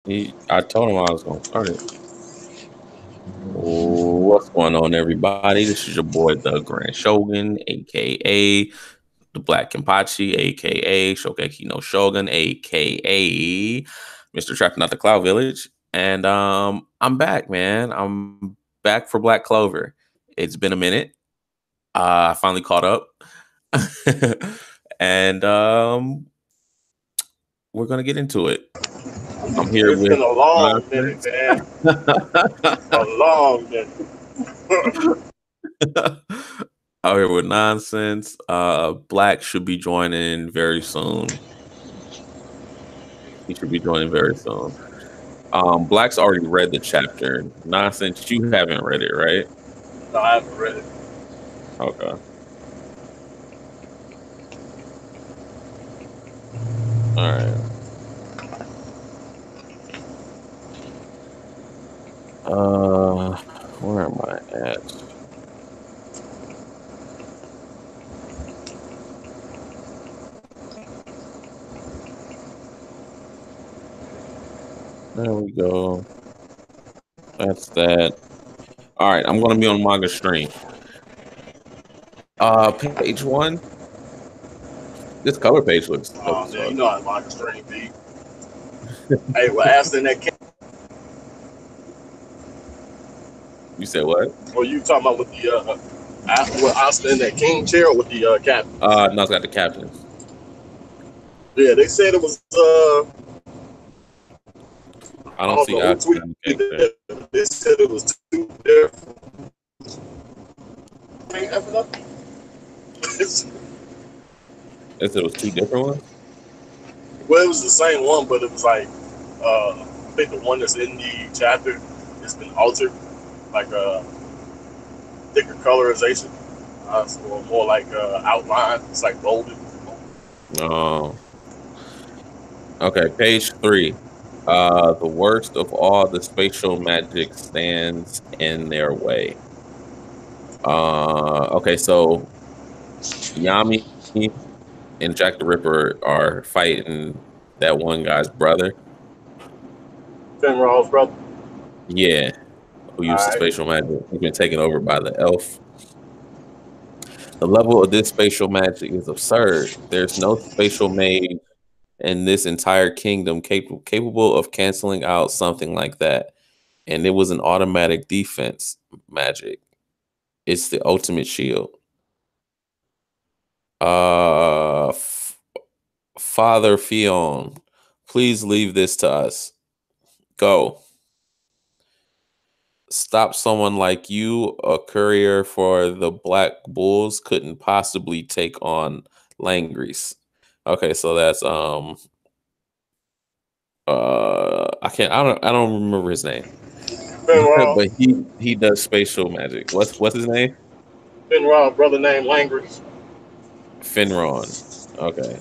I told him I was gonna start it. What's going on, everybody? This is your boy, the Grand Showgan, aka the Black Kenpachi, aka Shokeki no Shogun, aka Mr. Trapped Not the Cloud Village. And I'm back, man. I'm back for Black Clover. It's been a minute. I finally caught up. and we're gonna get into it. I'm here It's with been a long minute, nonsense. man. A long minute. Out here with nonsense. Black should be joining very soon. He should be joining very soon. Black's already read the chapter. Nonsense, you haven't read it, right? No, I haven't read it. Okay. All right. Where am I at? There we go. That's that. All right, I'm gonna be on manga stream. Page one. This cover page looks dope as Yeah, fuck. you know I like a stream beat. Hey, well, Aston that king. You said what? Or you talking about with the with Aston that king chair or with the captain? No, it's got the captions. Yeah, they said it was I I don't don't see know who Aston in the king tweeted chair. it. They said it was too different. Ain't that enough? It was two different ones. Well, it was the same one, but it was like I think the one that's in the chapter has been altered, like thicker colorization, so more like outline. It's like bolded. Oh, okay. Page three. The worst of all the spatial magic stands in their way. Okay, so Yami and Jack the Ripper are fighting that one guy's brother. Finral's brother. Yeah, who All used the right. spatial magic. He's been taken over by the elf. The level of this spatial magic is absurd. There's no spatial mage in this entire kingdom capable of canceling out something like that. And it was an automatic defense magic. It's the ultimate shield. Father Fion, please leave this to us. Go. Stop someone like you, a courier for the Black Bulls, couldn't possibly take on Langris. Okay, so that's I don't remember his name. Finral. But he does spatial magic. What's his name? Finral brother named Langris. Finron. Okay.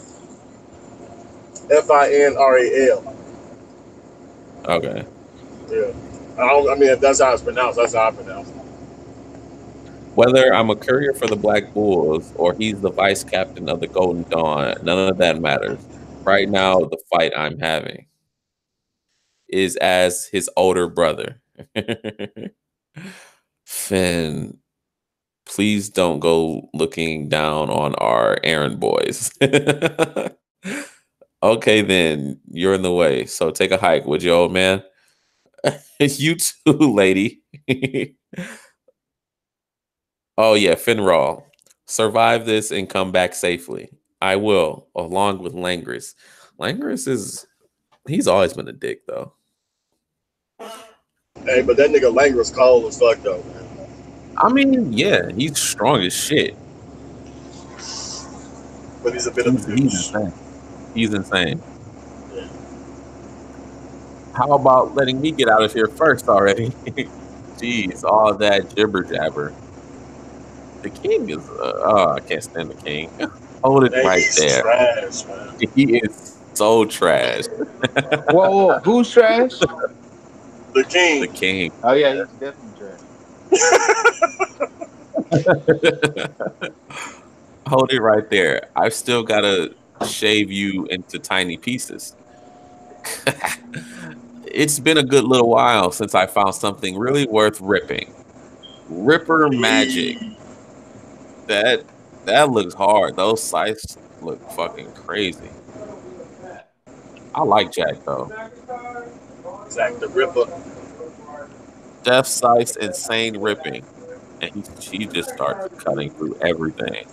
Finral. Okay. Yeah. I mean, if that's how it's pronounced, that's how I pronounce it. Whether I'm a courier for the Black Bulls or he's the vice captain of the Golden Dawn, none of that matters. Right now, the fight I'm having is as his older brother. Finn, please don't go looking down on our errand boys. Okay, then you're in the way. So take a hike, would you, old man? You too, lady. Oh yeah, Finral. Survive this and come back safely. I will, along with Langris. Langris he's always been a dick though. Hey, but that nigga Langris cold as fuck though, man. I mean, yeah, he's strong as shit. But he's a bit of a He's douche. insane. He's insane. Yeah. How about letting me get out of here first already? Jeez, all that jibber jabber. The king is I can't stand the king. Hold it Man, right he's there. trash, man. He is so trash. Whoa, who's trash? The king. The king. Oh yeah, he's definitely trash. Hold it right there. I've still got to shave you into tiny pieces. It's been a good little while since I found something really worth ripping. Ripper magic. That that looks hard. Those sights look fucking crazy. I like Jack though. Jack the Ripper. Death sights insane ripping, and she just starts cutting through everything.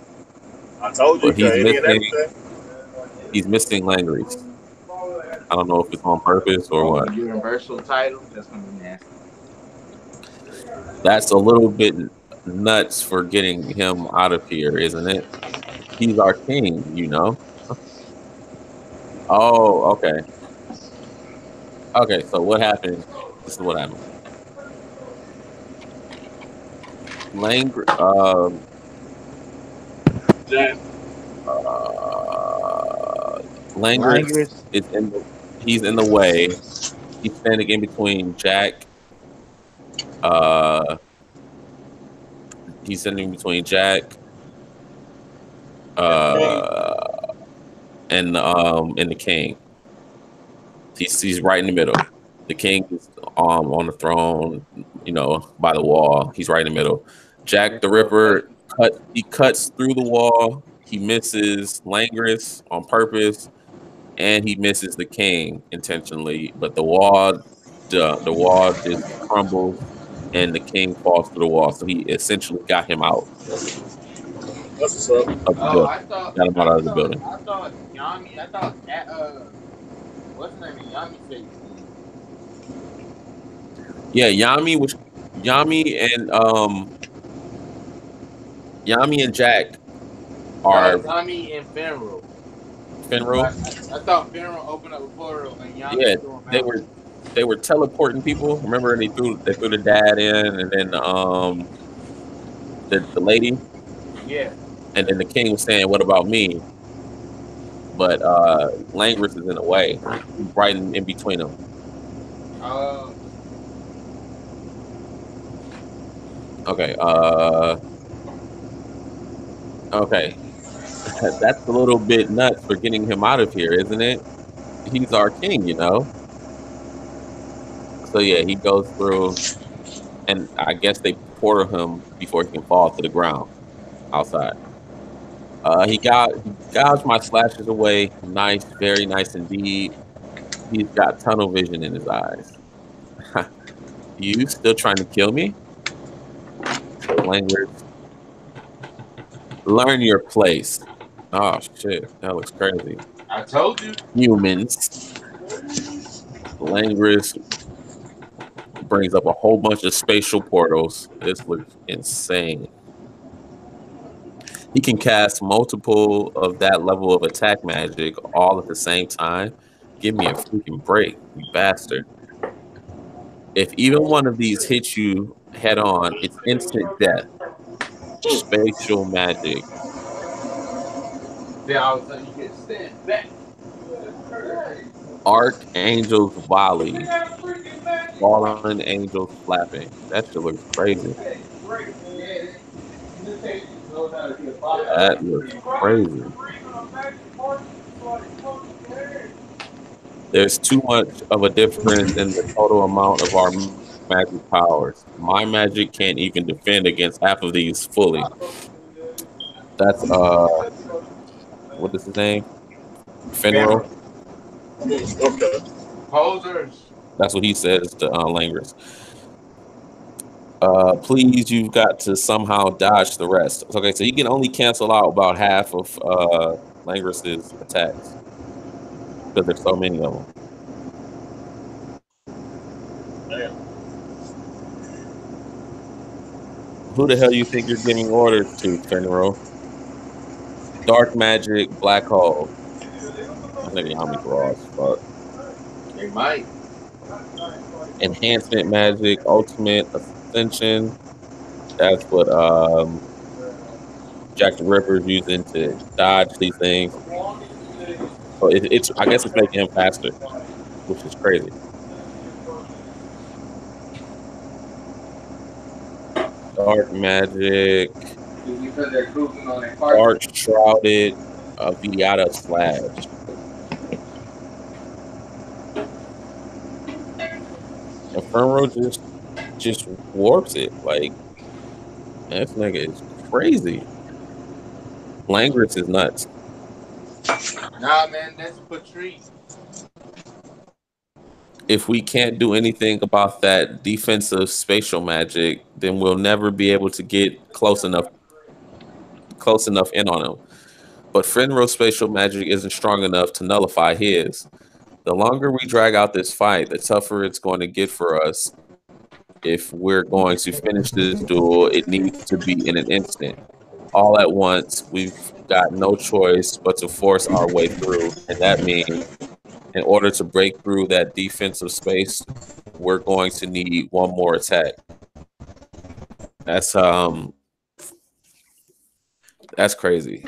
I told you, But he's any and missing everything. Langeries. I don't know if it's on purpose or what. Universal title. That's gonna be nasty. That's a little bit nuts for getting him out of here, isn't it? He's our king, you know. Oh, okay. Okay, so what happened? This is what happened. Jack. Langris is he's in the way. He's standing in between Jack. He's standing between Jack and the king. He's right in the middle. The king is on the throne, you know, by the wall. He's right in the middle. Jack the Ripper cuts through the wall. He misses Langris on purpose, and he misses the king intentionally. But the wall just crumbles, and the king falls through the wall. So he essentially got him out What's up? of the building. Got him out of the building. I thought Yami. I thought what's his name? Yami said. Yeah, Yami and Jack are Yami and Finro. Finro. I thought Finro opened up a portal and Yami threw him out. They were teleporting people. Remember, they threw the dad in, and then the lady. Yeah. And then the king was saying, "What about me?" But Langris is in the way, right in between them. Okay. Okay. That's a little bit nuts for getting him out of here, isn't it? He's our king, you know. So yeah, he goes through, and I guess they portal him before he can fall to the ground outside. He gouged my slashes away. Nice, very nice indeed. He's got tunnel vision in his eyes. You still trying to kill me? Language. Learn your place. Oh shit, that looks crazy. I told you. Humans. Language brings up a whole bunch of spatial portals. This looks insane. He can cast multiple of that level of attack magic all at the same time. Give me a freaking break, you bastard. If even one of these hits you head on, it's instant death. Spatial magic. Then all of a sudden you get stand back. Archangel's volley. Fallen angels flapping. That shit looks crazy. That looks crazy. There's too much of a difference in the total amount of our magic powers. My magic can't even defend against half of these fully. That's what is his name? Finro. Okay. Posers. That's what he says to Langris. Please, you've got to somehow dodge the rest. Okay, so you can only cancel out about half of Langris's attacks because there's so many of them. Damn. Who the hell you think you're giving orders to, Finro? Dark magic, black hole. I think Yami's raw as fuck. They might. Enhancement magic, ultimate ascension. That's what Jack the Ripper is using to dodge these things. So it's I guess it's making him faster, which is crazy. Dark magic. Dark shrouded Viata slash. And Fenro just warps it. Like, this nigga is crazy. Langris is nuts. Nah, man, that's Patrice. If we can't do anything about that defensive spatial magic, then we'll never be able to get close enough in on him. But Fenro's spatial magic isn't strong enough to nullify his. The longer we drag out this fight, the tougher it's going to get for us. If we're going to finish this duel, it needs to be in an instant. All at once, we've got no choice but to force our way through. And that means in order to break through that defensive space, we're going to need one more attack. That's crazy.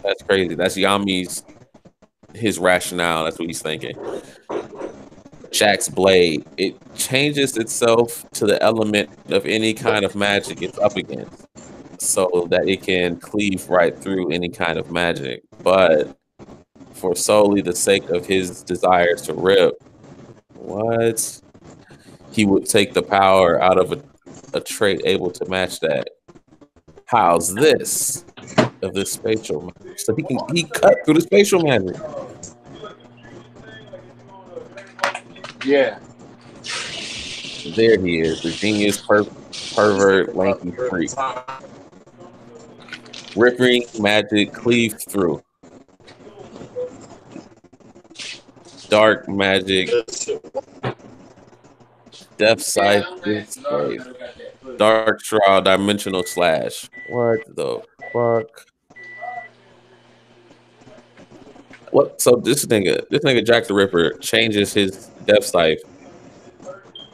That's crazy. That's Yami's his rationale. That's what he's thinking. Jack's blade, it changes itself to the element of any kind of magic it's up against, so that it can cleave right through any kind of magic. But for solely the sake of his desire to rip, what? He would take the power out of a trait able to match that. How's this? Of this spatial magic. So he cut through the spatial magic. Yeah. There he is, the genius pervert lanky freak. Ripping magic cleaved through. Dark magic. Death Sight. Dark Shroud. Dimensional Slash. What the fuck? What? So this nigga Jack the Ripper changes his Death Sight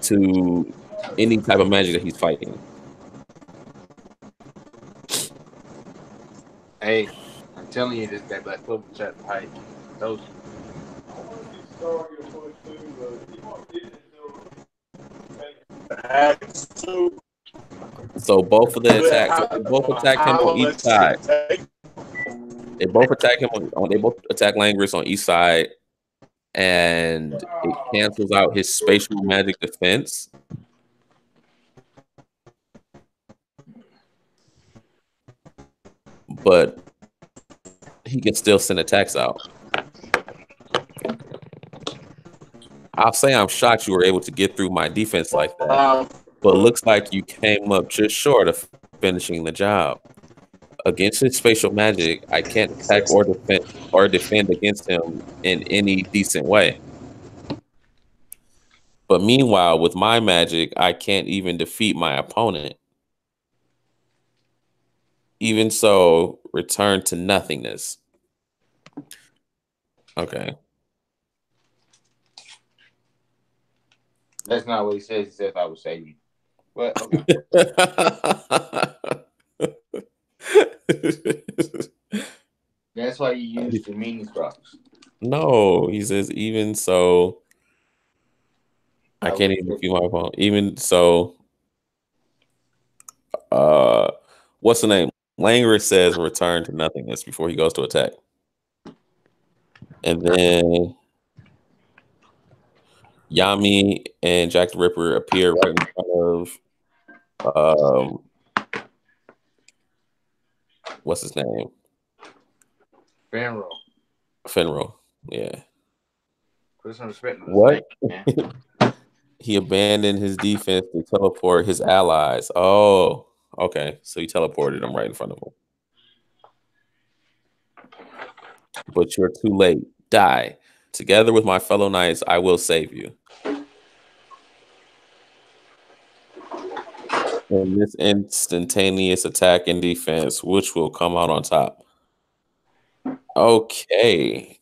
to any type of magic that he's fighting. Hey, I'm telling you, this guy Black Clover tried to fight those. So both of the attacks, they both attack him on each side. They both attack him they both attack Langris on each side, and it cancels out his spatial magic defense. But he can still send attacks out. I'll say I'm shocked you were able to get through my defense like that, but looks like you came up just short of finishing the job. Against his spatial magic, I can't attack or defend against him in any decent way. But meanwhile, with my magic, I can't even defeat my opponent. Even so, return to nothingness. Okay. That's not what he says. He says I would save you. But okay. That's why you use the meanings rocks. No, he says even so, I can't even defeat my opponent. Even so, what's the name? Langris says return to nothingness before he goes to attack. And then Yami and Jack the Ripper appear right in front of what's his name? Fenro. Yeah. Put some respect on what? Name, man. He abandoned his defense to teleport his allies. Oh, okay. So he teleported them right in front of him. But you're too late. Die. Together with my fellow knights, I will save you. In this instantaneous attack and defense, which will come out on top. Okay.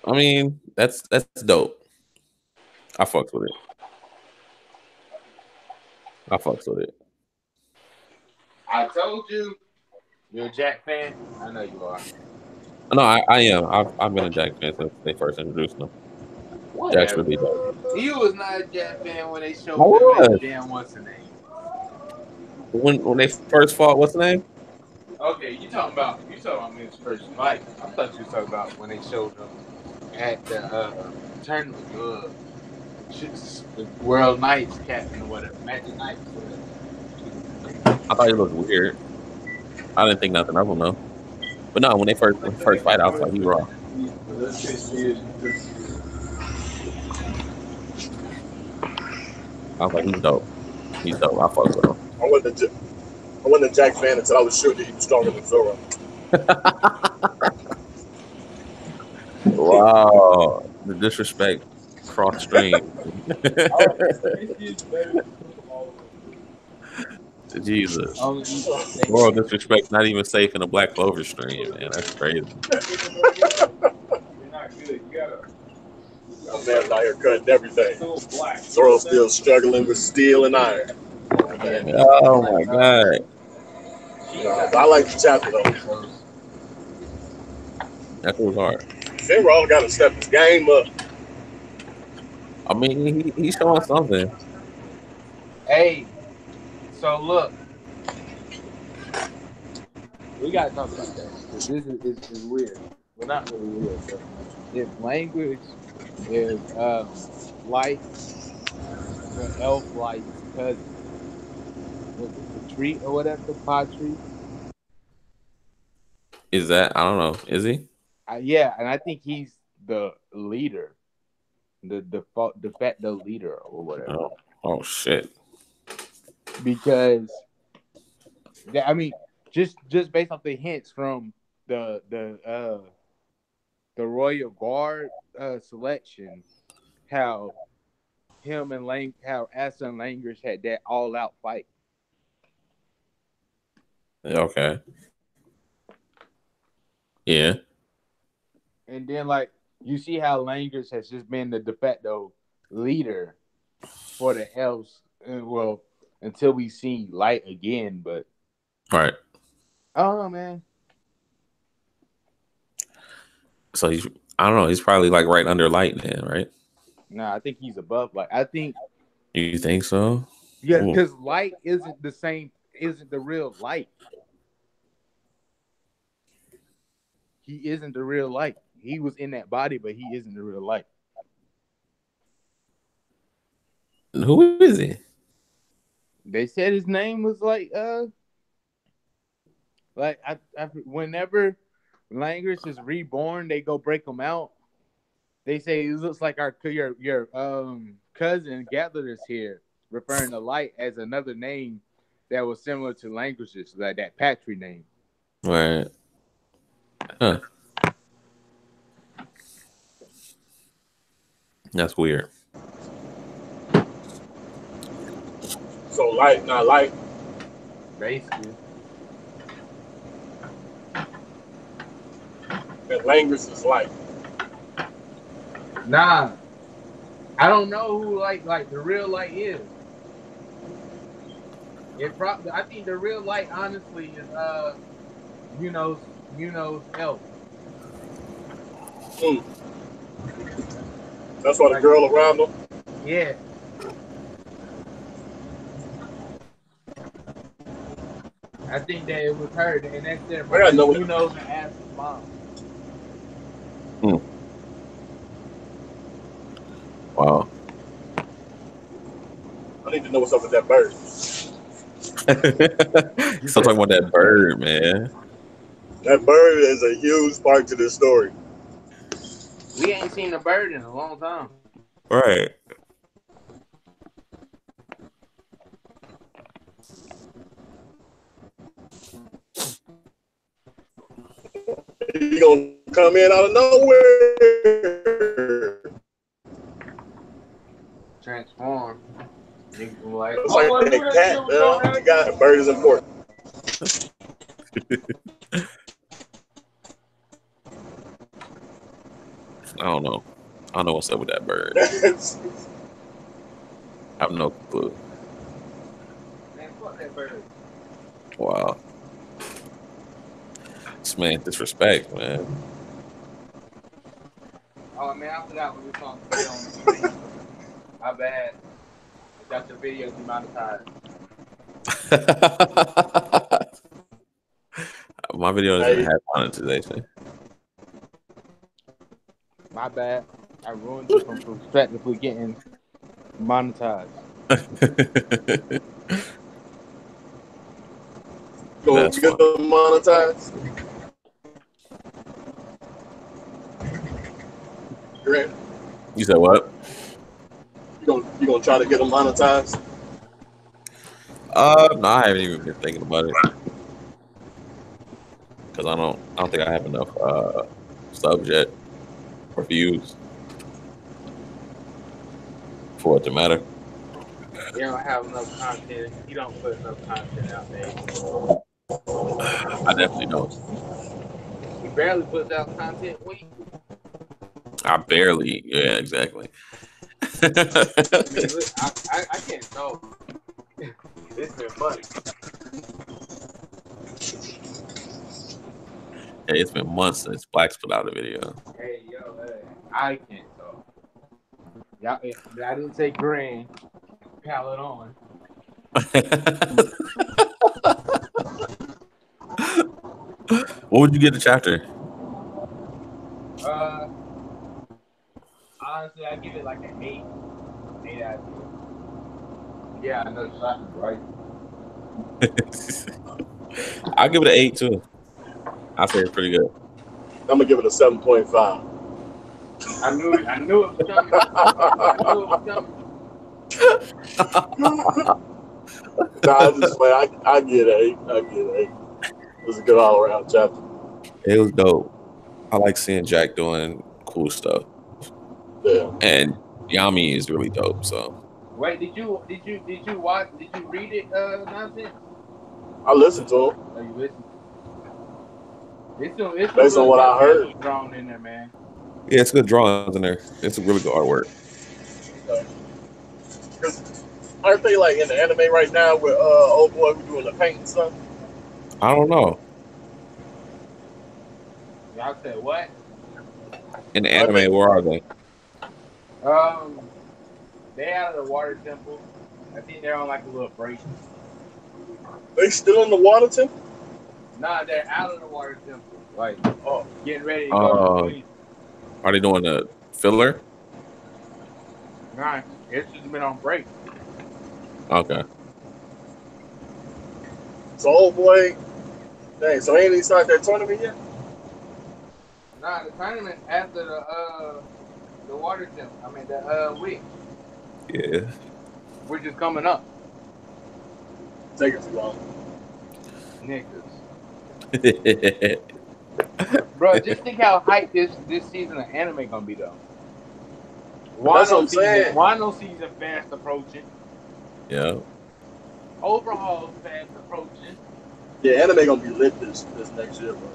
I mean, that's dope. I fucks with it. I told you, you're a Jack fan. I know you are. No, I am. I've been a Jack fan since they first introduced him. Whatever. Jack's really dope. He was not a Jack fan when they showed him at damn what's the name. When they first fought, what's the name? Okay, you talking about his first fight. I thought you were talking about when they showed him at the tournament, the World Knights captain or whatever, Magic Knights or whatever. I thought he looked weird. I didn't think nothing of him though. But no, when they first fight, I was like, he raw. I was like, he's dope. He's dope. I fuck with him. I wasn't a Jack fan until I was sure that he was stronger than Zoro. Wow, the disrespect cross stream. Jesus, moral disrespect not even safe in a Black Clover stream, man. That's crazy. I'm man out here cutting everything. Zoro's still struggling with steel and iron. Oh my god. I like the chapter though. That was hard. Finral got to step his game up. I mean, he's showing something. Hey, so look, we gotta talk about that. This is weird. Well, not really weird. But if language is like the elf light's cousin, was it the tree or whatever, the pod tree? Is that? I don't know. Is he? Yeah, and I think he's the leader, the de facto leader or whatever. Oh shit. Because I mean, just based off the hints from the Royal Guard selection, how him and how Asa and Langers had that all out fight. Okay. Yeah. And then like you see how Langers has just been the de facto leader for the elves, well, until we see Light again, but right. I don't know, man. So I don't know, he's probably like right under Light then, right? Nah, I think he's above Light. I think. You think so? Yeah, because Light isn't the real Light. He isn't the real Light. He was in that body, but he isn't the real Light. Who is he? They said his name was like whenever Langers is reborn, they go break him out. They say it looks like your cousin gathered us here, referring to Light as another name that was similar to Langers', like that Patry name. Right. Huh. That's weird. So Light, not Light. Basically. And Langers is Light. Nah. I don't know who like the real Light is. I think the real Light honestly is Yuno's elf. That's why the girl around him? Yeah. I think that it was her, and that's their Yuno's and As's mom. Wow. I need to know what's up with that bird. Still talking about that bird, man. That bird is a huge part to this story. We ain't seen a bird in a long time. Right. He gonna come in out of nowhere. Transform. Like, it's like a cat, man. You got a bird is important. I don't know. I don't know what's up with that bird. I have no clue. Man, fuck that bird. Wow. This man, disrespect, man. Oh, man, I forgot what we were talking about. My bad. I got your video demonetized. My video doesn't have monetization. My bad. I ruined you from prospectively getting monetized. You That's gonna funny. get them monetized? Grant, You said what? you gonna try to get them monetized? No, I haven't even been thinking about it because I don't think I have enough subs yet or views for it to matter. You don't have enough content. You don't put enough content out there. I definitely don't. He barely puts out content weekly. I barely. Yeah, exactly. I mean, look, I can't tell. It's been funny. Hey, it's been months since Black's put out a video. Hey, yo, I can't tell. Y'all, I didn't say grand. Pal it on. What would you get the chapter? Honestly, I give it like an 8. 8 out of 10. Yeah, I know Sharpened, right? I'll give it an 8 too. I say it's pretty good. I'm gonna give it a 7.5. I knew it was coming. I knew it was coming. Nah, I just I get an 8. I get an 8. It was a good all around chapter. It was dope. I like seeing Jack doing cool stuff. Yeah. And Yami is really dope. So Wait, did you watch? Did you read it? Nonsense. I listened to him. Oh, you listened. It's Based on what I heard. Drawn in there, man. yeah, it's good drawings in there. It's a really good artwork. Because aren't they like in the anime right now with old boy who doing the paint and stuff? I don't know. Y'all said what? In the anime, where are they? They out of the water temple. I think they're on like a little break. They still in the water temple? Nah, they're out of the water temple. Like, getting ready to go to sleep. Are they doing a filler? Nah, it's just been on break. Okay. So old boy, dang, so ain't he started that tournament yet? Nah, the tournament after the water temple. I mean the week. Yeah. Which is coming up. Taking too long. Niggas. Bro, just think how hyped this season of anime gonna be though. That's what I'm saying. Wano season fast approaching. Yeah. Overhaul fast approaching. Yeah, anime gonna be lit this next year, bro.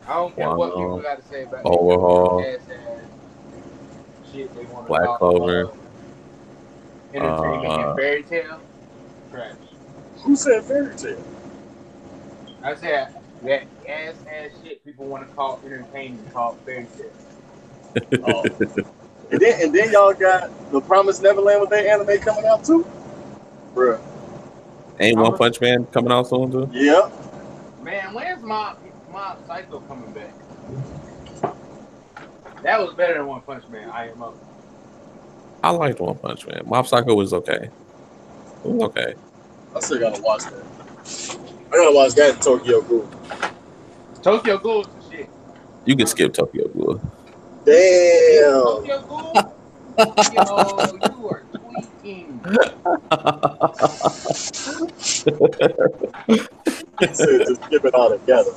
I don't care what people got to say about Overhaul. ass shit they want to Black Clover. Entertainment and fairy tale. Trash. Who said fairy tale? I said that ass shit people want to call entertainment called fairy tale. Oh. and then y'all got The Promised Neverland with their anime coming out too, bruh. Ain't One Punch Man coming out soon too? Yeah. Man, when's Mob Psycho coming back? That was better than One Punch Man. IMO. I liked One Punch Man. Mob Psycho was okay. It was okay. I still gotta watch that. I gotta watch that in Tokyo Ghoul. Tokyo Ghoul is the shit. You can skip Tokyo Ghoul. Damn. Tokyo Ghoul? Yo, you are tweaking. He said just skip it all together.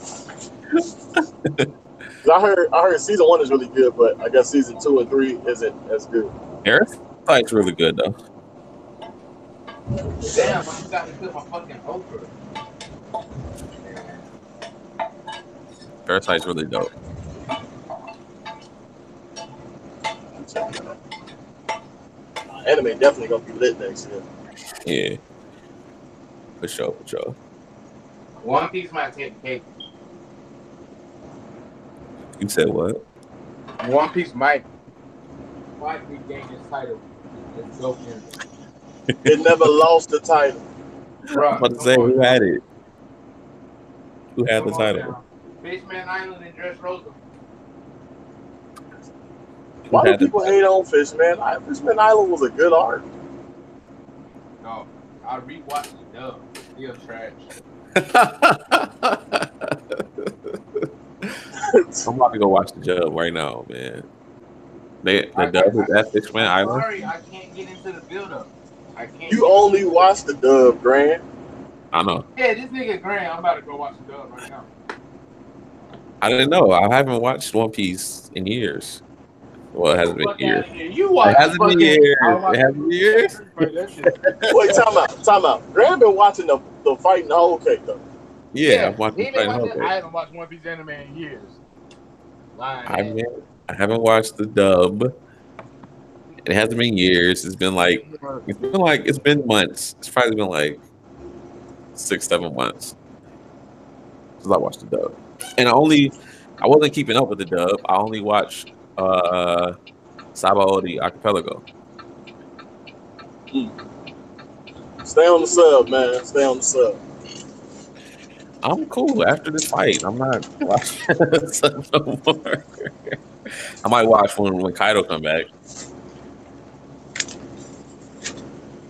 I heard season 1 is really good, but I guess season 2 and 3 isn't as good. Parasite's really good though. Damn, I forgot to put my fucking okra. Parasite's really dope. Anime definitely gonna be lit next year. Yeah. For sure. One Piece might take the cake. You said what? One Piece might regain its title. It's dope. It never lost the title. Bro, I'm about to say, who had it? Who had the title? Fishman Island and Dressrosa. Why do people hate on Fishman? Fishman Island was a good arc. No, I rewatched the dub. Still trash. I'm about to go watch the dub right now, man. The dub is at Fishman Island. Sorry, I can't get into the build-up. I can't. You only watch the dub, Grant. I know. Yeah, this nigga Grant. I'm about to go watch the dub right now. I didn't know. I haven't watched One Piece in years. Well, it hasn't been years. You watch it hasn't been years. It hasn't been years. Wait, time out. Grant been watching the fight in the whole cake though. Yeah, I've watched I haven't watched One Piece anime in years. I haven't watched the dub. It hasn't been years. It's been months. It's probably been like 6-7 months since I watched the dub. And I wasn't keeping up with the dub. I only watched Sabo the Archipelago. Stay on the sub, man. Stay on the sub. I'm cool after this fight. I'm not watching the no more. I might watch when Kaido come back.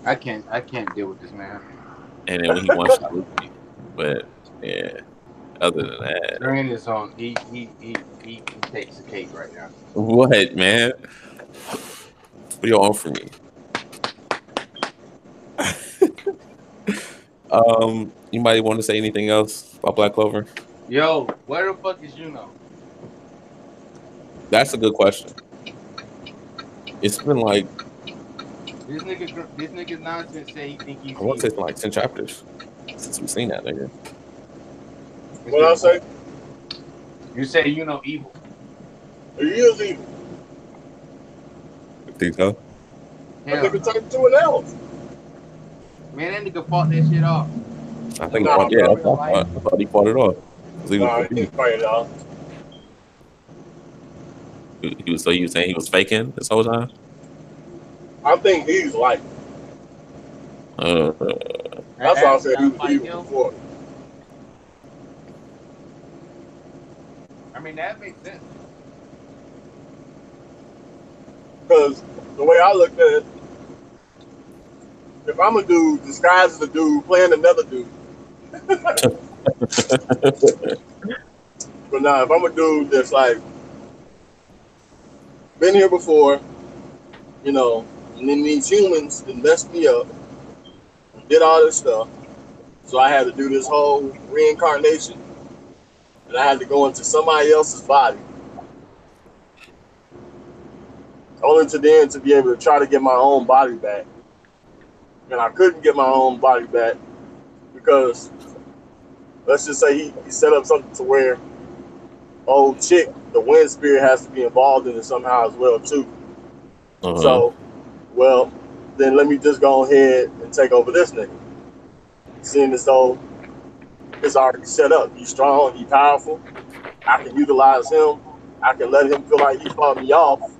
I can't deal with this man. And then when he wants to lose me. But yeah. Other than that. Grant is on he takes the cake right now. What, man? What do you want from me? Anybody want to say anything else about Black Clover? Yo, where the fuck is Juno? That's a good question. It's been like this nigga's nonsense say he think he's. I want to say it's been like 10 chapters since we've seen that nigga. What I say? You say evil. He is evil. You think so? That nigga turned to an elf. Man, that nigga fought that shit off. I think I thought he fought it off. He didn't fight it off. So you saying he was faking this whole time? I think he's like. That's why I said he was evil before. I mean, that makes sense. Because the way I look at it, if I'm a dude disguised as a dude playing another dude. But now, if I'm a dude that's like, been here before, and then these humans that messed me up, did all this stuff. So I had to do this whole reincarnation. And I had to go into somebody else's body. Only to then to be able to try to get my own body back. And I couldn't get my own body back because, let's just say he set up something to where old chick, the wind spirit, has to be involved in it somehow as well too. Uh-huh. So, well, then let me just go ahead and take over this nigga. Seeing as though it's already set up. He's strong, he's powerful. I can utilize him. I can let him feel like he fought me off.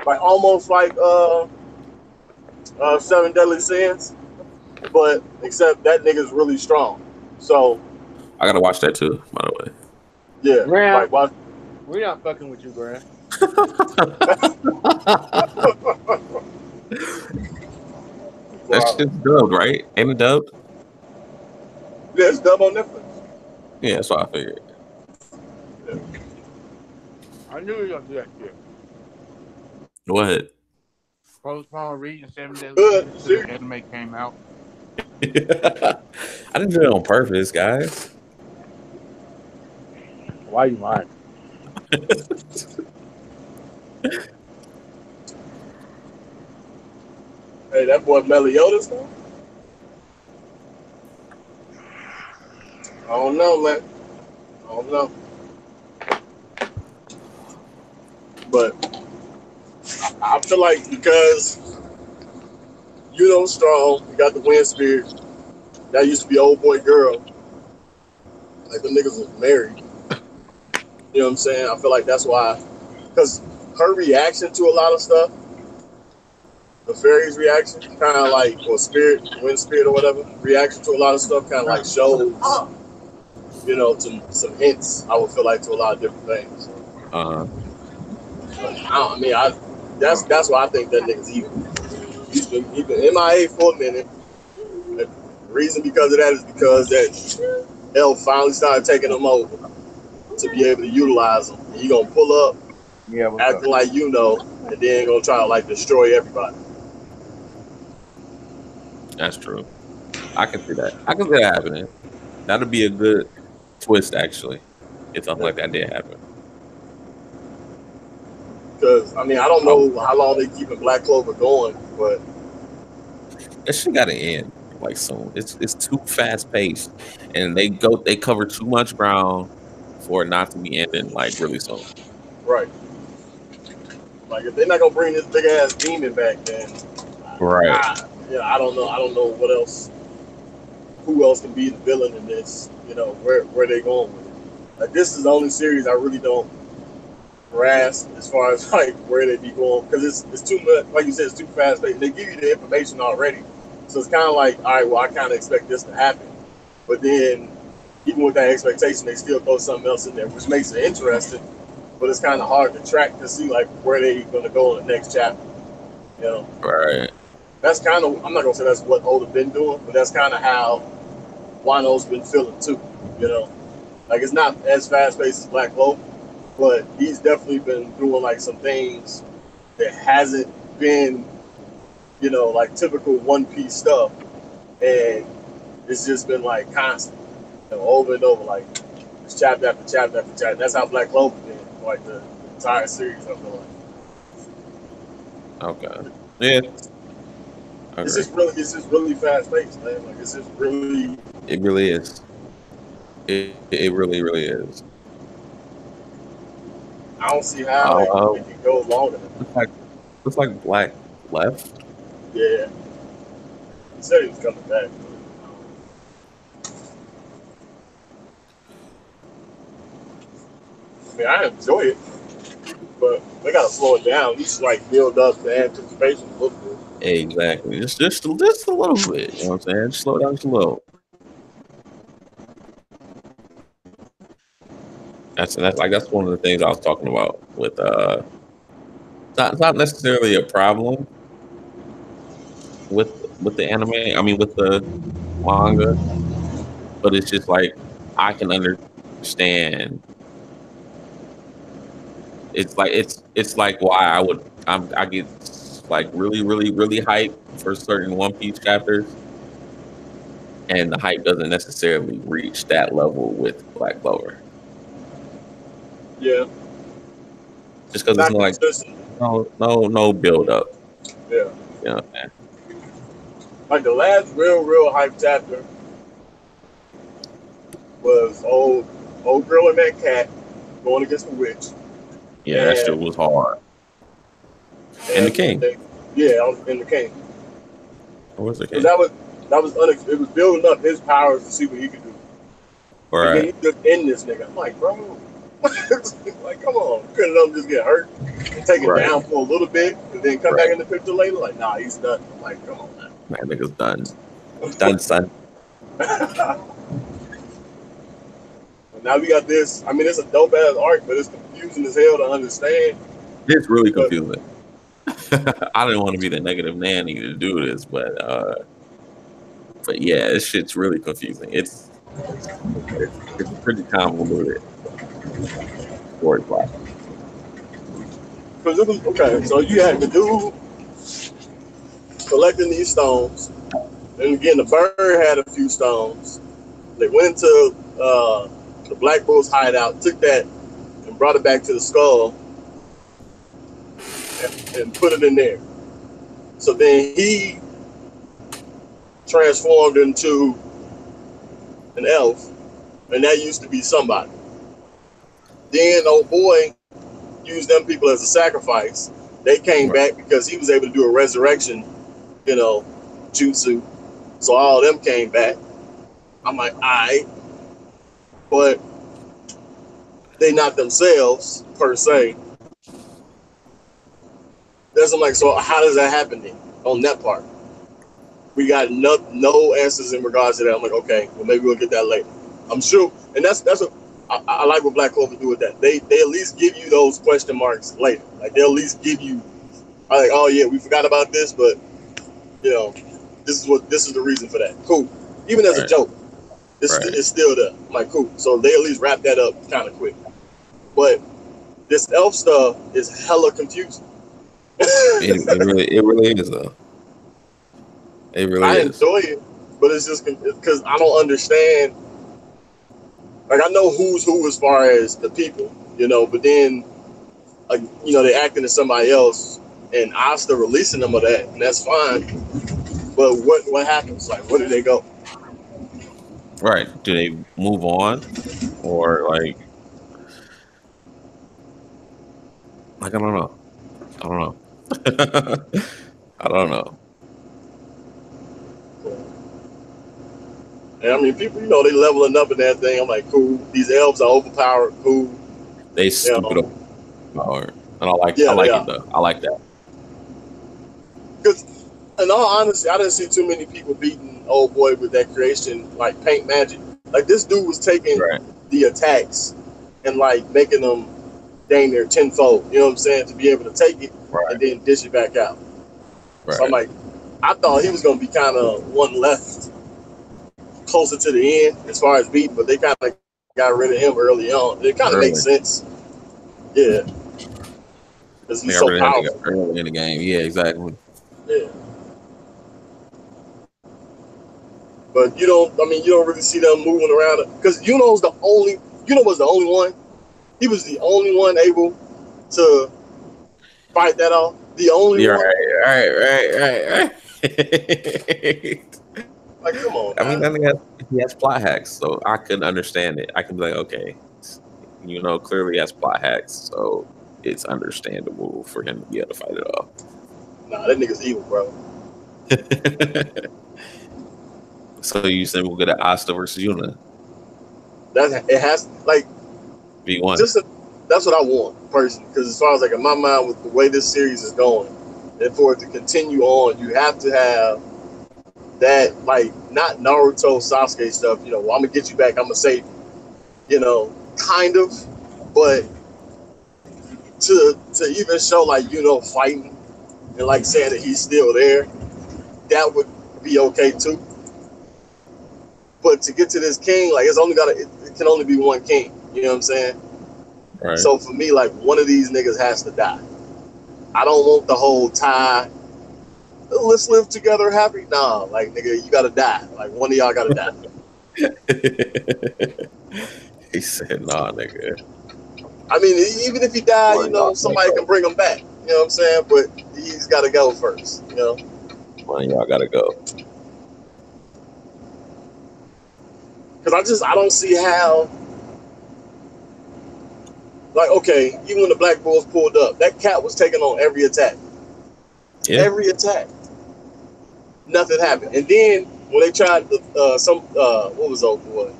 Like almost like 7 Deadly Sins. But except that nigga's really strong. So I gotta watch that too, by the way. Yeah. Graham, like watch. We're not fucking with you, Graham. That's just dubbed, right? Ain't it dubbed? Yeah, it's dubbed on Netflix. Yeah, that's what I figured. Yeah. I knew you were gonna do that shit. What? Postpone reading 7 Deadly Sins until the anime came out. I didn't do it on purpose, guys. Why you lying? Hey, that boy Meliodas though. I don't know, man. I don't know. But I feel like because strong, you got the wind spirit. That used to be old boy girl. Like the niggas was married. You know what I'm saying? I feel like that's why. Because her reaction to a lot of stuff, the fairy's reaction, kind of like, or spirit, wind spirit or whatever, reaction to a lot of stuff kind of like shows, to some hints, I would feel like, to a lot of different things. I mean, that's why I think that nigga's evil. He's been MIA for a minute. The reason because of that is because that L finally started taking him over to be able to utilize him. And you gonna pull up, acting like you know, and then gonna try to like destroy everybody. That's true. I can see that. I can see that happening. That'd be a good twist, actually, if something like that did happen. Because I mean, I don't know how long they keeping Black Clover going, but that shit gotta end like soon. It's too fast paced, and they cover too much ground for it not to be ending like really soon. Right. Like if they're not gonna bring this big ass demon back, then right. I don't know. I don't know what else. Who else can be the villain in this? You know, where they going with it? Like this is the only series I really don't grasp as far as like where they be going, because it's too much. Like you said, it's too fast paced. They give you the information already, so it's kind of like, all right, well, I kind of expect this to happen, but then even with that expectation, they still throw something else in there, which makes it interesting. But it's kind of hard to track to see like where they going to go in the next chapter. You know, right? That's kind of, I'm not gonna say that's what Oda been doing, but that's kind of how Wano's been feeling too. You know, like it's not as fast paced as Black Clover, but he's definitely been doing like some things that hasn't been, you know, like typical One Piece stuff, and it's just been like constant, you know, over and over, like it's chapter after chapter after chapter. That's how Black Clover been like the entire series. I feel like. Okay. Yeah. It's just really fast paced, man. Like it's just really. It really is. It really is. I don't see how it can go longer. Looks like Black left. Yeah. He said he was coming back. I mean, I enjoy it, but they gotta slow it down. You should like build up the anticipation a little bit. Exactly. Just a little bit. You know what I'm saying? Just slow down just a little. That's one of the things I was talking about with it's not necessarily a problem with the anime. I mean with the manga, but it's just like I can understand. It's like why I get like really hyped for certain One Piece chapters, and the hype doesn't necessarily reach that level with Black Clover. Yeah. Just because it's like no build up. Yeah. You know, man. Like the last real hype chapter was old girl and that cat going against the witch. Yeah, that shit was hard. And the king. And the king. What was the king? That was it was building up his powers to see what he could do. Right. And then he just end this nigga. I'm like, bro, like come on, couldn't let him just get hurt and take it down for a little bit and then come back in the picture later? Like, nah, he's done. I'm like, come on, man. Man, nigga's done. Done, son. Now we got this. I mean, it's a dope ass arc, but it's confusing as hell to understand. It's really confusing. I didn't want to be the negative nanny to do this, but yeah, this shit's really confusing. It's pretty convoluted story plot. Because it was okay. So you had the dude collecting these stones, and again, the bird had a few stones. They went into the Black Bull's hideout, took that, and brought it back to the skull, and put it in there. So then he transformed into an elf, and that used to be somebody. Then old boy used them people as a sacrifice. They came back because he was able to do a resurrection, you know, jutsu. So all of them came back. I'm like, all right, but they not themselves per se. I'm like, so how does that happen then on that part? We got no answers in regards to that. I'm like, okay, well maybe we'll get that later. I'm sure, and that's I like what Black Clover do with that. They at least give you those question marks later. Like they'll at least give you, like, oh yeah, we forgot about this, but you know, this is the reason for that. Cool. Even as a Right. joke, Right. it's still there. I'm like, cool. So they at least wrap that up kind of quick. But this elf stuff is hella confusing. It really is though. It really I is. enjoy it, but it's just because I don't understand. Like I know who's who as far as the people, you know, but then you know, they acting as somebody else, and Asta releasing them of that, and that's fine. But what happens? Like, where do they go? Right. Do they move on, or I don't know. I don't know. I don't know. And I mean, people, you know, they leveling up and everything. I'm like, cool. These elves are overpowered. Cool. They You stupid know, overpowered, and I yeah, they like it are. though. I like that. Because, in all honesty, I didn't see too many people beating old boy with that creation, like paint magic. Like this dude was taking Right. the attacks and like making them dang near tenfold. You know what I'm saying? To be able to take it Right. and then dish it back out. Right. So I'm like, I thought he was gonna be kind of one left closer to the end as far as beating, but they kind of got rid of him early on. It kind of makes Early. sense. Yeah. Because They he's got so rid of that nigga powerful. early in the game. Yeah, exactly. Yeah. But you don't, I mean, you don't really see them moving around. Because Yuno was the only one. He was the only one able to fight that off. The only Yeah, one. right. Like, come on, I mean, man. that nigga he has plot hacks, so I couldn't understand it. I can be like, okay, you know, clearly he has plot hacks, so it's understandable for him to be able to fight it off. Nah, that nigga's evil, bro. So you said we'll get an Asta versus Yuna It has, like, V1. that's what I want, personally. Because as far as, like, in my mind, with the way this series is going, and for it to continue on, you have to have that, like, not Naruto Sasuke stuff, you know, well, I'm gonna get you back, I'm gonna save you, you know, kind of, but to even show, like, you know, fighting and, like, saying that he's still there, that would be okay too. But to get to this king, like, it can only be one king, you know what I'm saying? Right. So for me, like, one of these niggas has to die. I don't want the whole tie, let's live together happy. Nah, like, nigga, you gotta die. Like, one of y'all gotta die. He said, nah, nigga. I mean, even if he died, you know, somebody can bring him back. You know what I'm saying? But he's got to go first, you know? One of y'all gotta go. Because I don't see how, like, okay, even when the Black Bulls pulled up, that cat was taking on every attack. Yeah. Every attack. Nothing happened. And then when they tried what was old boy?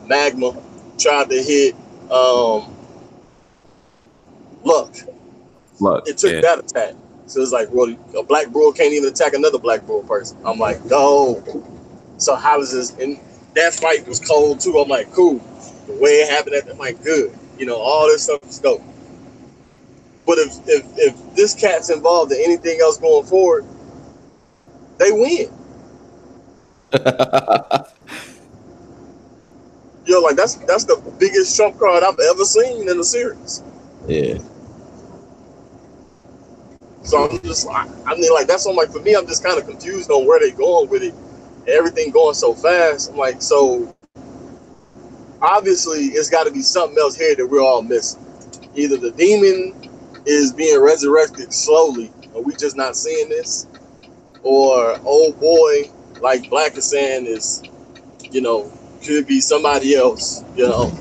Magma tried to hit Luck. It took that attack. So it's like, well, a Black Bull can't even attack another Black Bull person. I'm like, no. So how does this? And that fight was cold too. I'm like, cool. The way it happened, I'm like, good. You know, all this stuff is dope. But if this cat's involved in anything else going forward, they win. Yo, like that's the biggest trump card I've ever seen in the series. Yeah. So I'm just, I mean, like, that's on, like, for me, I'm just kind of confused on where they're going with it. Everything going so fast. I'm like, so obviously it's got to be something else here that we're all missing. Either the demon is being resurrected slowly and we just not seeing this, or old boy, like Black is saying, is, you know, could be somebody else, you know,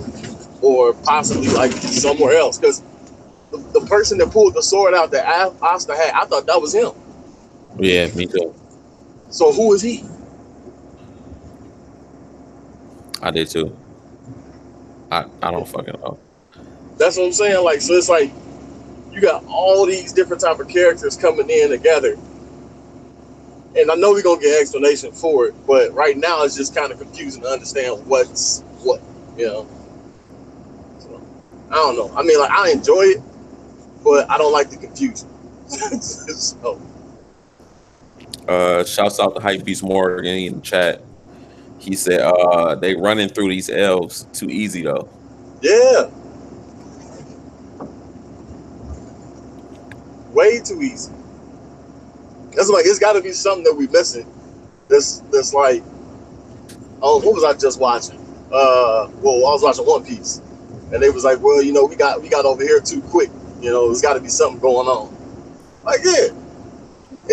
or possibly like somewhere else. Because the person that pulled the sword out that Asta had, I thought that was him. Yeah, me too. So who is he? I did too. I don't fucking know. That's what I'm saying. Like, so it's like you got all these different type of characters coming in together, and I know we're gonna get an explanation for it, but right now it's just kind of confusing to understand what's what. You You know, so I don't know. I mean, like I enjoy it, but I don't like the confusion. So Shouts out to Hypebeast Morgan in the chat. He said they running through these elves too easy though. yeah, way too easy. That's like it's got to be something that we missing. That's like, oh, what was I just watching? Well, I was watching One Piece, and they was like, well, you know, we got over here too quick. You know, there's got to be something going on. Like, yeah,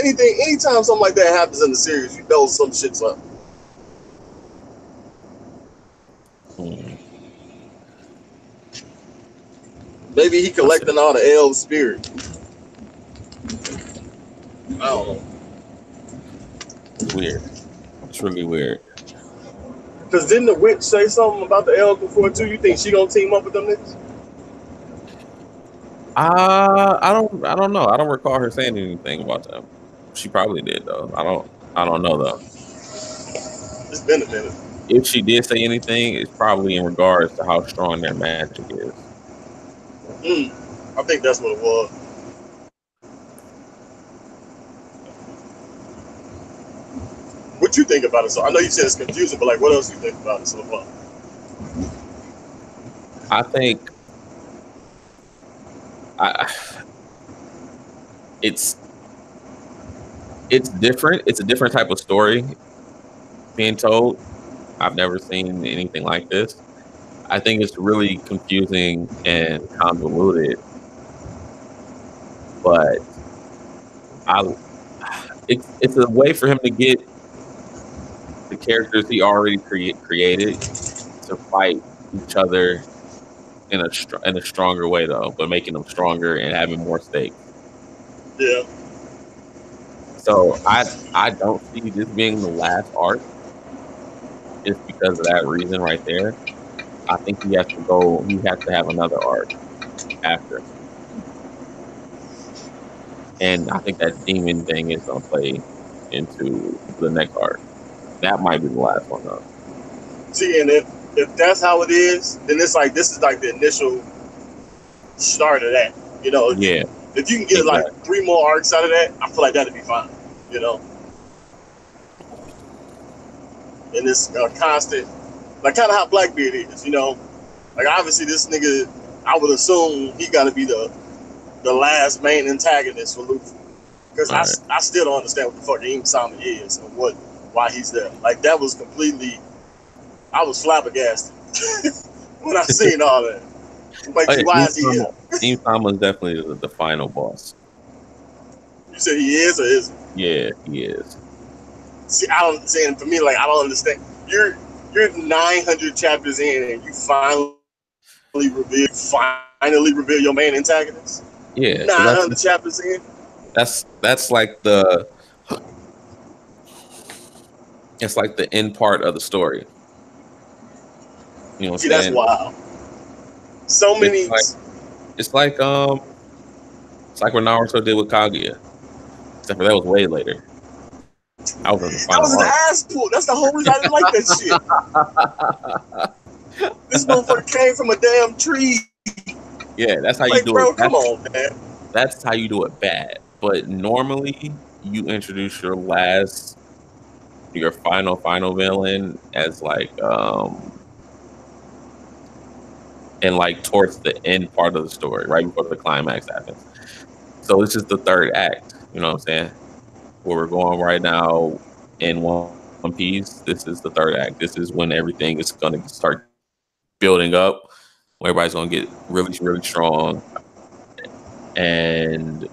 anytime something like that happens in the series, you know some shit's up. Maybe he collecting all the elf spirit. I don't know. It's weird. It's really weird. Because didn't the witch say something about the elves before too? You think she gonna team up with them niggas? I don't know. I don't recall her saying anything about them. She probably did though. I don't know though. It's been a minute. If she did say anything, it's probably in regards to how strong their magic is. I think that's what it was. What you think about it? So I know you said it's confusing, but like, what else you think about it so far? I think it's different. It's a different type of story being told. I've never seen anything like this. I think it's really confusing and convoluted, but it's a way for him to get the characters he already created to fight each other in a stronger way though, but making them stronger and having more stakes. Yeah. So I don't see this being the last arc. Just because of that reason right there. I think he has to have another arc after. And I think that demon thing is gonna play into the next arc. That might be the last one though. See, and if that's how it is, then it's like this is like the initial start of that. You know, Yeah. If you can get like 3 more arcs out of that, I feel like that'd be fine. You know, and it's constant, like kind of how Blackbeard is. You know, like obviously this nigga, I would assume he got to be the last main antagonist for Luffy, because I still don't understand what the fuck Im Sama is and why he's there. Like that was completely, I was flabbergasted when I seen all that. Like, why is he here? Im Sama is definitely the final boss. You said he is or isn't? Yeah, he is. See, I don't say for me, like I don't understand. You're 900 chapters in and you finally reveal your main antagonist. Yeah, 900 chapters in. That's like it's like the end part of the story. You know what I'm saying? That's wild. So many. It's like what Naruto did with Kaguya. Except for that was way later. That was an ass pull. That's the whole reason I didn't like that shit. This motherfucker came from a damn tree. Yeah, that's how you do bro, it. Come on, man. That's how you do it bad. But normally you introduce your final villain as like and like towards the end part of the story, right before the climax happens. So it's just the third act, you know what I'm saying? Where we're going right now in One Piece, this is the third act. This is when everything is going to start building up. Where everybody's going to get really, really strong. And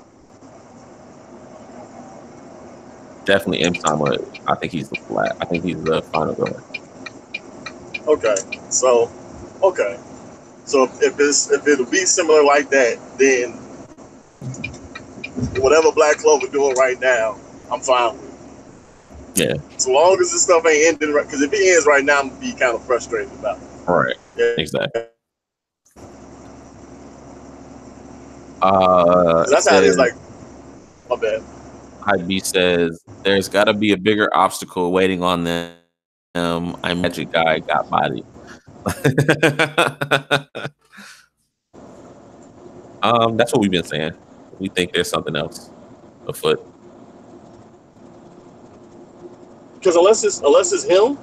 definitely Im Sama, I think he's the final villain. Okay. So if it'll be similar like that, then whatever Black Clover doing right now, I'm fine with. Yeah. So long as this stuff ain't ending right, because if it ends right now, I'm gonna be kind of frustrated about it. All right. Yeah. Exactly. That's how it is. Like, my bad. Hype says there's got to be a bigger obstacle waiting on them. I'm Magic Guy got bodied. That's what we've been saying. We think there's something else afoot. Because unless it's him,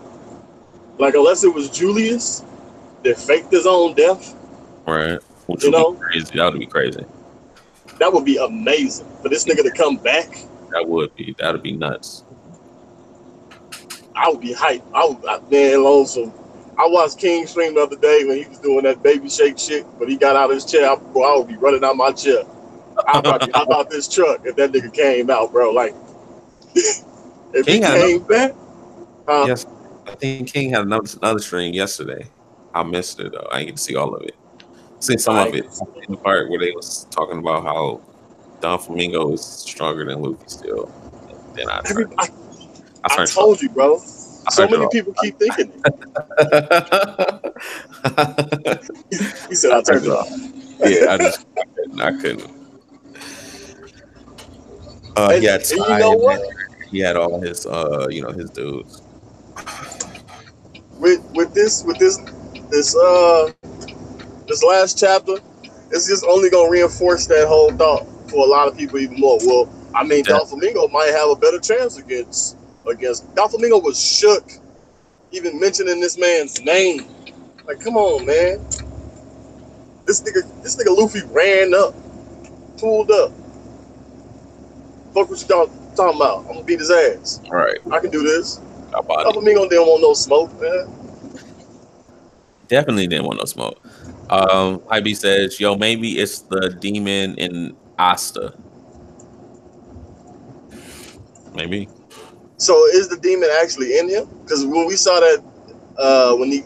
like unless it was Julius that faked his own death, Right. Which you would know, be crazy. That would be crazy. that would be amazing. For this nigga to come back, That would be. That would be nuts. I would be hyped. Man, lonesome. I watched King stream the other day when he was doing that baby shake shit, but he got out of his chair. I would be running out my chair. I'd probably hop out this truck if that nigga came out, bro. Like, if King he had came back, yes, I think King had another stream yesterday. I missed it though. I didn't get to see all of it. Seen some of it. In the part where they was talking about how Don Flamingo is stronger than Luffy still. Then I told you, bro. So many off. people keep thinking it. He said I turned it off. Yeah, I couldn't. He had and you know what? He had all his his dudes. With this last chapter, it's just only gonna reinforce that whole thought for a lot of people even more. Well, I mean, Doflamingo might have a better chance against. Doflamingo was shook even mentioning this man's name. Like, come on, man. This nigga Luffy ran up, pulled up. Fuck what you talking about? I'm gonna beat his ass. All right. I can do this. Doflamingo didn't want no smoke, man. Definitely didn't want no smoke. IB says, yo, maybe it's the demon in Asta. Maybe. So is the demon actually in him? Because when we saw that when he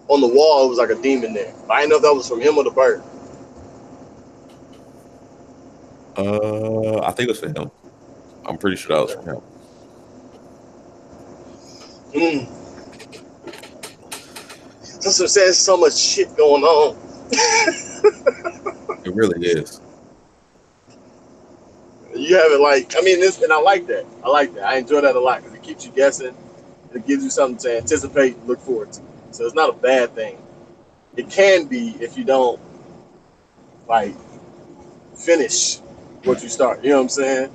on the wall, it was like a demon there. I didn't know if that was from him or the bird. I think it was for him. I'm pretty sure that was for him. That's what I'm saying. So much shit going on. It really is. You have it like, I mean, and I like that. I enjoy that a lot because it keeps you guessing. It gives you something to anticipate and look forward to. So it's not a bad thing. It can be if you don't like finish what you start. You know what I'm saying?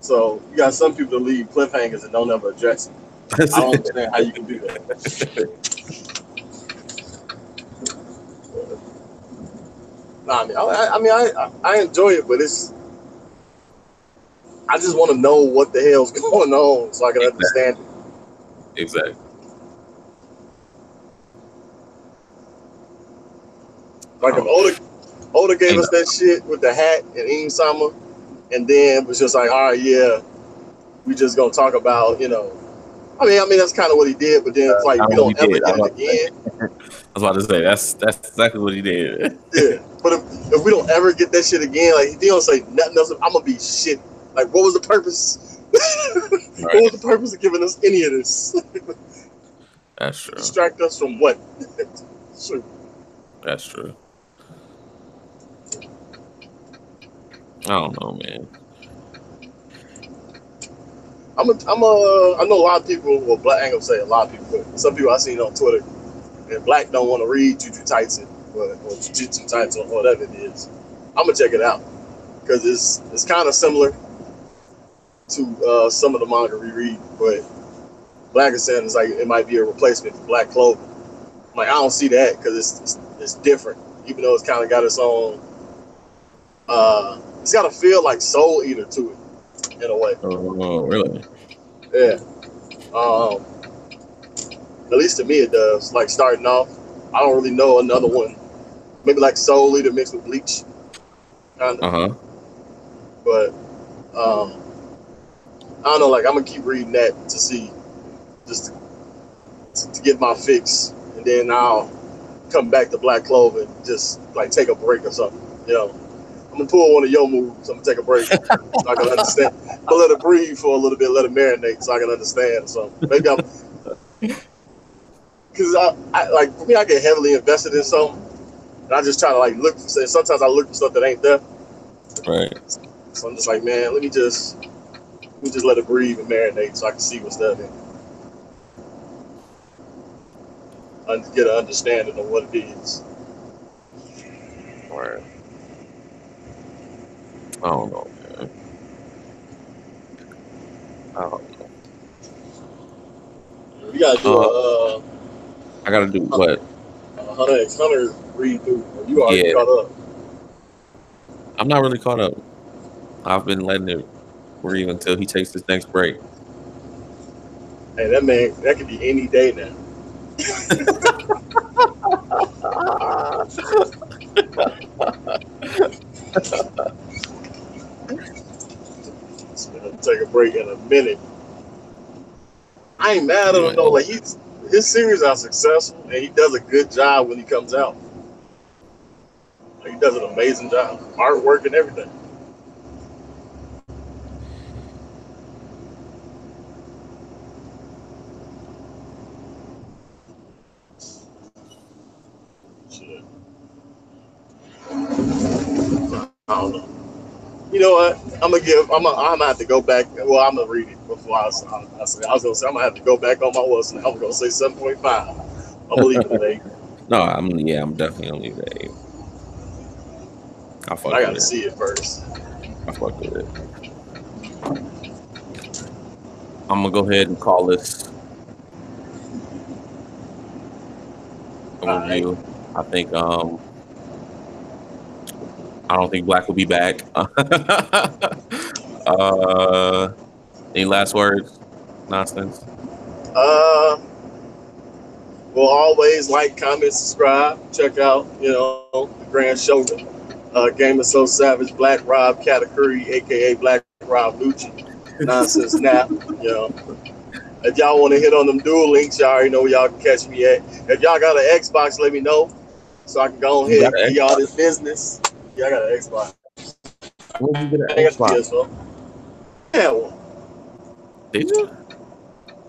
So you got some people that leave cliffhangers and don't ever address it. I don't understand how you can do that. I enjoy it, but I just want to know what the hell's going on so I can understand it. Exactly. Like if Oda gave us that shit with the hat and Ing Sama, and then was just like, all right, yeah, we just gonna talk about, I mean that's kind of what he did, but then it's like we don't ever get it again. I was about to say that's exactly what he did. Yeah, but if we don't ever get that shit again, like he don't say nothing else, I'm gonna be shit. Like, what was the purpose? Right. What was the purpose of giving us any of this? That's true. Distract us from what? Sure. That's true. I don't know, man. I know a lot of people. Well, Black, I ain't gonna say a lot of people, but some people I seen on Twitter, and Black don't want to read Jujutsu Kaisen or Jujutsu Kaisen or whatever it is. I'm gonna check it out because it's kind of similar to some of the manga we read, but Black is saying it's like it might be a replacement for Black Clover. I'm like, I don't see that because it's different, even though it's kind of got its own. It's got to feel like Soul Eater to it, in a way. Oh, really? Yeah. At least to me it does. Like starting off, I don't really know another one. Maybe like Soul Eater mixed with Bleach, kind of. But I don't know. Like I'm gonna keep reading that to see, just to get my fix, and then I'll come back to Black Clover and just like take a break or something. I'm gonna pull one of your moves. I'm gonna take a break so I can understand. I'll let it breathe for a little bit, let it marinate so I can understand. So maybe because I like for me, I get heavily invested in something, and I just try to like look. Sometimes I look for stuff that ain't there. Right. So I'm just like, man, let me just let it breathe and marinate so I can see what's there. get an understanding of what it is. Right. I don't know, man. I don't know. We gotta do I gotta do what? Hunter x Hunter read through. You already Yeah, caught up. I'm not really caught up. I've been letting it breathe until he takes his next break. Hey, that man, that could be any day now. Take a break in a minute. I ain't mad at him though. Like his series are successful, and he does a good job when he comes out. Like, he does an amazing job, artwork and everything. Shit. I don't know. You know what? I'm gonna have to go back. Well, I'm gonna read it before I say. I was gonna say I'm gonna have to go back on my list, and I'm gonna say 7.5. I'm gonna leave it at 8. No, I'm definitely gonna leave it at 8. I gotta see it first. I fuck with it. I'm gonna go ahead and call this a review. Right. I think I don't think Black will be back. Any last words? Nonsense. We'll always like, comment, subscribe. Check out, Tha Grand Showgan. Game of So Savage, Black Rob Katakuri, aka Black Rob Lucci. Nonsense Nap. If y'all want to hit on them dual links, y'all already know where y'all can catch me at. If y'all got an Xbox, let me know so I can go ahead and give y'all this business. Yeah, I got an Xbox. When did you get an Xbox? I had one. Did you?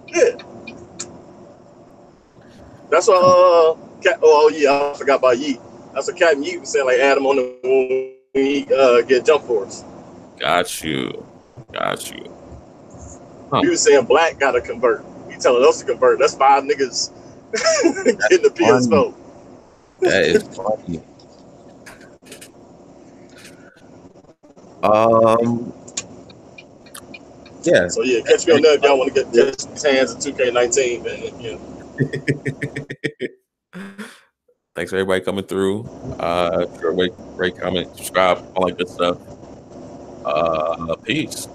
Yeah. That's what oh yeah, I forgot about Yeet. That's what Captain Yeet was saying, like add him on the when he get Jump Force. Got you. Huh. He was saying Black gotta convert. He telling us to convert. That's 5 niggas getting the PS4. That is funny. Yeah. So yeah, catch me on that if y'all want to get his hands in 2K19, man. Thanks for everybody coming through. Rate, comment, subscribe, all that good stuff. Peace.